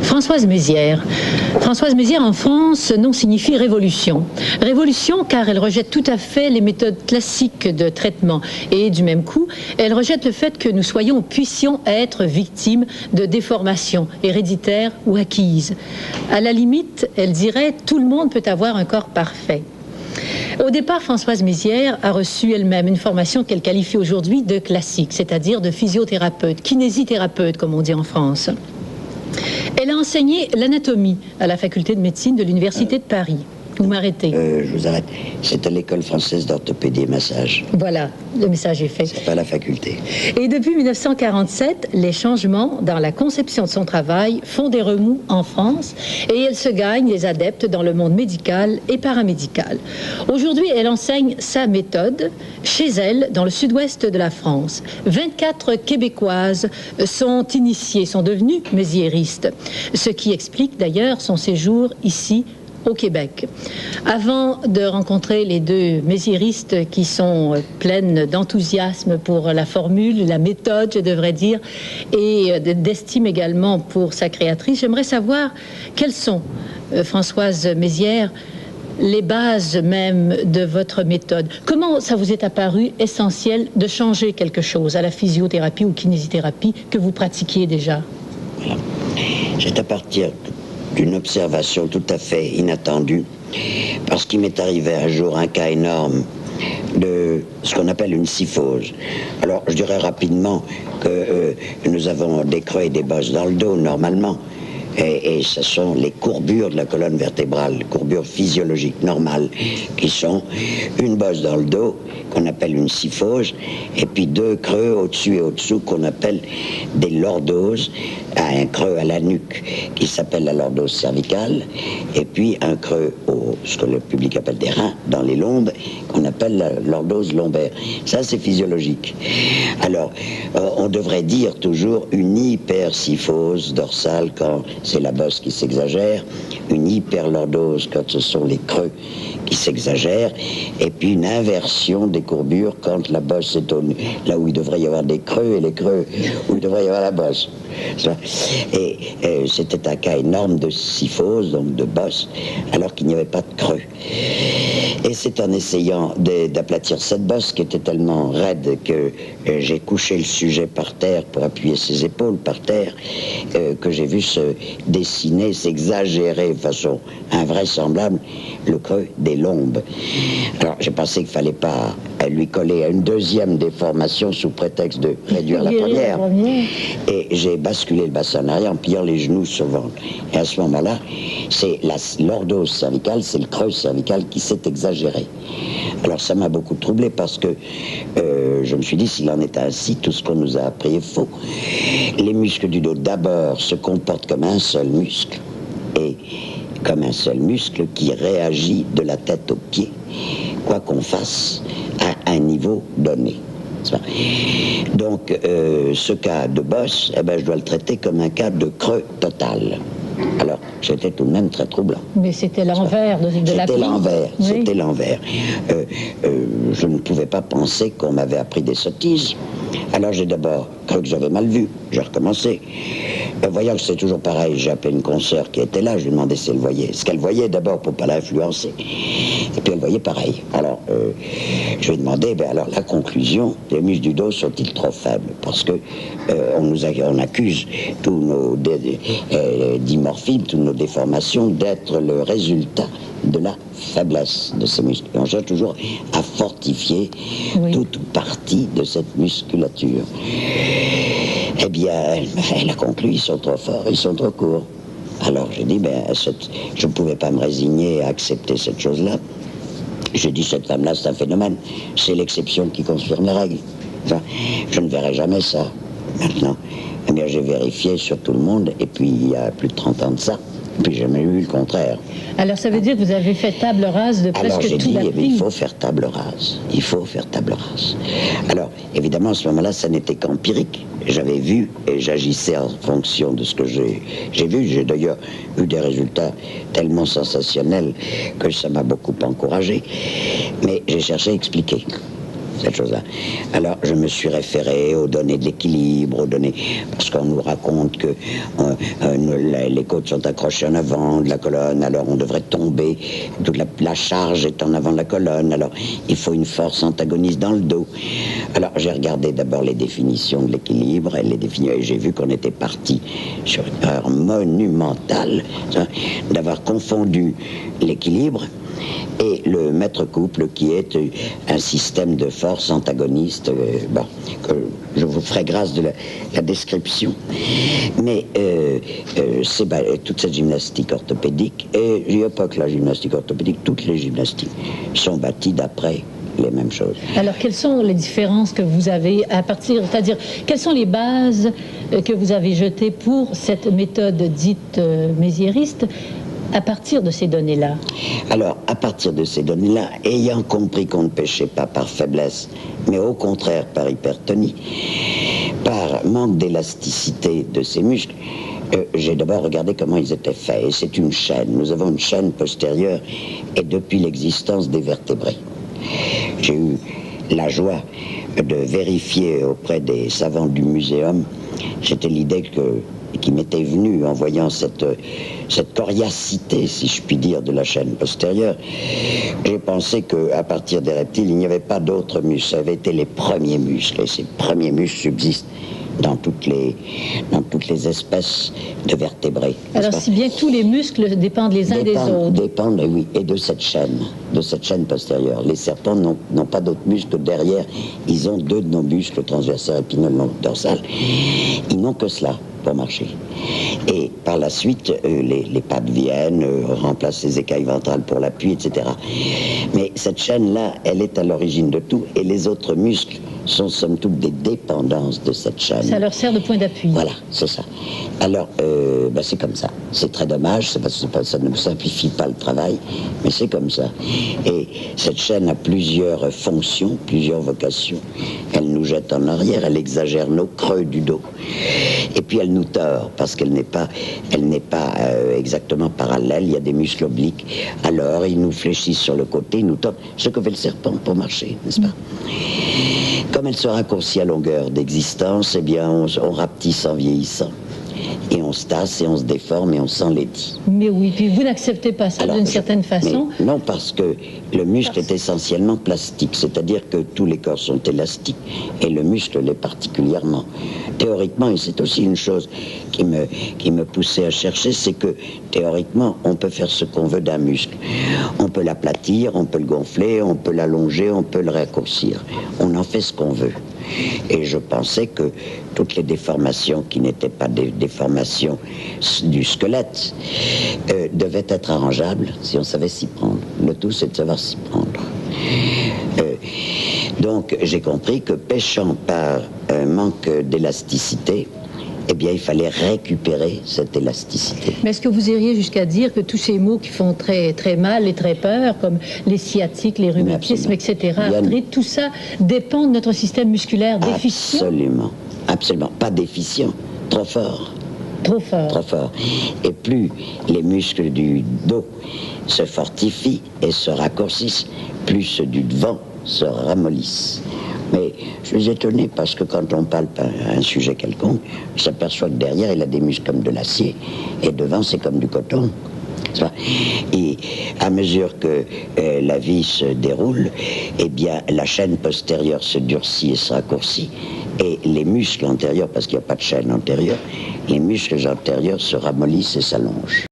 Françoise Mézières. Françoise Mézières, en France, ce nom signifie révolution. Révolution car elle rejette tout à fait les méthodes classiques de traitement. Et du même coup, elle rejette le fait que nous puissions être victimes de déformations héréditaires ou acquises. À la limite, elle dirait « tout le monde peut avoir un corps parfait ». Au départ, Françoise Mézières a reçu elle-même une formation qu'elle qualifie aujourd'hui de classique, c'est-à-dire de physiothérapeute, kinésithérapeute, comme on dit en France. Elle a enseigné l'anatomie à la faculté de médecine de l'Université de Paris. Vous m'arrêtez. Je vous arrête. C'est à l'école française d'orthopédie et massage. Voilà, le message est fait. C'est pas la faculté. Et depuis 1947, les changements dans la conception de son travail font des remous en France et elle se gagne les adeptes dans le monde médical et paramédical. Aujourd'hui, elle enseigne sa méthode chez elle, dans le sud-ouest de la France. 24 Québécoises sont initiées, sont devenues méziéristes, ce qui explique d'ailleurs son séjour ici au Québec. Avant de rencontrer les deux méziéristes qui sont pleines d'enthousiasme pour la formule, la méthode, je devrais dire, et d'estime également pour sa créatrice, j'aimerais savoir quelles sont, Françoise Mézières, les bases même de votre méthode. Comment ça vous est apparu essentiel de changer quelque chose à la physiothérapie ou kinésithérapie que vous pratiquiez déjà? Voilà. C'est à partir d'une observation tout à fait inattendue, parce qu'il m'est arrivé un jour un cas énorme de ce qu'on appelle une syphose. Alors, je dirais rapidement que nous avons des creux et des bosses dans le dos, normalement, et ce sont les courbures de la colonne vertébrale, courbures physiologiques normales, qui sont une bosse dans le dos, qu'on appelle une syphose, et puis deux creux au-dessus et au-dessous, qu'on appelle des lordoses, un creux à la nuque, qui s'appelle la lordose cervicale, et puis un creux ce que le public appelle des reins, dans les lombes, qu'on appelle la lordose lombaire. Ça, c'est physiologique. Alors, on devrait dire toujours une hypersyphose dorsale quand c'est la bosse qui s'exagère, une hyperlordose quand ce sont les creux qui s'exagèrent, et puis une inversion des courbures quand la bosse est là où il devrait y avoir des creux et les creux où il devrait y avoir la bosse. Et c'était un cas énorme de syphose, donc de bosse, alors qu'il n'y avait pas de creux. Et c'est en essayant d'aplatir cette bosse qui était tellement raide que j'ai couché le sujet par terre pour appuyer ses épaules par terre, que j'ai vu se dessiner, s'exagérer de façon invraisemblable le creux des lombes. Alors j'ai pensé qu'il ne fallait pas lui coller à une deuxième déformation sous prétexte de réduire la première. Et j'ai basculé le bassin en arrière en pliant les genoux sur le ventre. Et à ce moment-là, c'est la lordose cervicale, c'est le creux cervical qui s'est exagéré. Alors ça m'a beaucoup troublé parce que je me suis dit, s'il en est ainsi, tout ce qu'on nous a appris est faux. Les muscles du dos, d'abord, se comportent comme un seul muscle, et comme un seul muscle qui réagit de la tête aux pieds, quoi qu'on fasse, à un niveau donné. Donc, ce cas de bosse, je dois le traiter comme un cas de creux total. Alors, c'était tout de même très troublant. Mais c'était l'envers de la pile. C'était l'envers. Je ne pouvais pas penser qu'on m'avait appris des sottises. Alors, j'ai d'abord cru que j'avais mal vu. J'ai recommencé. Voyant que c'est toujours pareil, j'ai appelé une consoeur qui était là, je lui ai demandé si elle voyait. Ce qu'elle voyait d'abord pour ne pas l'influencer. Et puis elle voyait pareil. Alors, je lui ai demandé, alors la conclusion, les muscles du dos sont-ils trop faibles? Parce que on accuse tous nos dimorphismes, toutes nos déformations d'être le résultat de la faiblesse de ces muscles. Et on cherche toujours à fortifier toute partie de cette musculature. Eh bien, elle a conclu, ils sont trop forts, ils sont trop courts. Alors j'ai dit, je ne pouvais pas me résigner à accepter cette chose-là. J'ai dit, cette femme-là, c'est un phénomène. C'est l'exception qui confirme la règle. Enfin, je ne verrai jamais ça. Maintenant, eh bien, j'ai vérifié sur tout le monde, et puis il y a plus de 30 ans de ça. Puis j'ai jamais eu le contraire. Alors ça veut dire que vous avez fait table rase de presque tout. Alors j'ai dit, il faut faire table rase. Il faut faire table rase. Alors, évidemment, à ce moment-là, ça n'était qu'empirique. J'avais vu et j'agissais en fonction de ce que j'ai vu. J'ai d'ailleurs eu des résultats tellement sensationnels que ça m'a beaucoup encouragé. Mais j'ai cherché à expliquer. cette chose-là. Alors, je me suis référé aux données de l'équilibre, aux données, parce qu'on nous raconte que les côtes sont accrochées en avant de la colonne, alors on devrait tomber, toute la charge est en avant de la colonne, alors il faut une force antagoniste dans le dos. Alors, j'ai regardé d'abord les définitions de l'équilibre, et j'ai vu qu'on était parti sur une erreur monumentale, d'avoir confondu l'équilibre et le maître couple, qui est un système de force antagoniste, que je vous ferai grâce de la description. Mais c'est toute cette gymnastique orthopédique, et je dis pas que la gymnastique orthopédique, toutes les gymnastiques sont bâties d'après les mêmes choses. Alors, quelles sont les différences que vous avez c'est-à-dire, quelles sont les bases que vous avez jetées pour cette méthode dite méziériste à partir de ces données-là? Alors, à partir de ces données-là, ayant compris qu'on ne pêchait pas par faiblesse, mais au contraire par hypertonie, par manque d'élasticité de ces muscles, j'ai d'abord regardé comment ils étaient faits. Et c'est une chaîne. Nous avons une chaîne postérieure, et depuis l'existence des vertébrés. J'ai eu la joie de vérifier auprès des savants du muséum. C'était l'idée qui m'était venue en voyant cette coriacité, si je puis dire, de la chaîne postérieure. J'ai pensé qu'à partir des reptiles, il n'y avait pas d'autres muscles. Ça avait été les premiers muscles, et ces premiers muscles subsistent dans toutes les espèces de vertébrés. Alors, si bien que tous les muscles dépendent les uns des autres. Dépendent, oui, et de cette chaîne postérieure. Les serpents n'ont pas d'autres muscles derrière. Ils ont deux de nos muscles, transversaires, épineux, dorsal. Ils n'ont que cela pour marcher. Et par la suite, les pattes viennent, remplacent les écailles ventrales pour l'appui, etc. Mais cette chaîne-là, elle est à l'origine de tout, et les autres muscles sont somme toute des dépendances de cette chaîne. Ça leur sert de point d'appui. Voilà, c'est ça. Alors, c'est comme ça. C'est très dommage, ça ne simplifie pas le travail, mais c'est comme ça. Et cette chaîne a plusieurs fonctions, plusieurs vocations. Elle nous jette en arrière, elle exagère nos creux du dos. Et puis elle nous tord, parce qu'elle n'est pas exactement parallèle, il y a des muscles obliques. Alors, ils nous fléchissent sur le côté, ils nous tordent, ce que fait le serpent pour marcher, n'est-ce pas? Comme elle se raccourcit à longueur d'existence, eh bien, on rapetisse en vieillissant. Et on se tasse, et on se déforme, et on s'enlaidit. Mais oui, puis vous n'acceptez pas ça d'une certaine façon? Non, parce que le muscle est essentiellement plastique, c'est-à-dire que tous les corps sont élastiques, et le muscle l'est particulièrement. Théoriquement, et c'est aussi une chose qui me poussait à chercher, c'est que théoriquement, on peut faire ce qu'on veut d'un muscle. On peut l'aplatir, on peut le gonfler, on peut l'allonger, on peut le raccourcir. On en fait ce qu'on veut. Et je pensais que toutes les déformations qui n'étaient pas des déformations du squelette devaient être arrangeables si on savait s'y prendre. Le tout, c'est de savoir s'y prendre. Donc, j'ai compris que pêchant par un manque d'élasticité, eh bien, il fallait récupérer cette élasticité. Mais est-ce que vous iriez jusqu'à dire que tous ces mots qui font très, très mal et très peur, comme les sciatiques, les rhumatismes, etc., arthrite, tout ça dépend de notre système musculaire déficient? Absolument, absolument. Pas déficient, trop fort. Trop fort. Trop fort. Et plus les muscles du dos se fortifient et se raccourcissent, plus ceux du devant se ramollissent. Mais je suis étonné parce que quand on parle un sujet quelconque, on s'aperçoit que derrière, il a des muscles comme de l'acier, et devant, c'est comme du coton. Et à mesure que la vie se déroule, eh bien, la chaîne postérieure se durcit et se raccourcit, et les muscles antérieurs, parce qu'il n'y a pas de chaîne antérieure, les muscles antérieurs se ramollissent et s'allongent.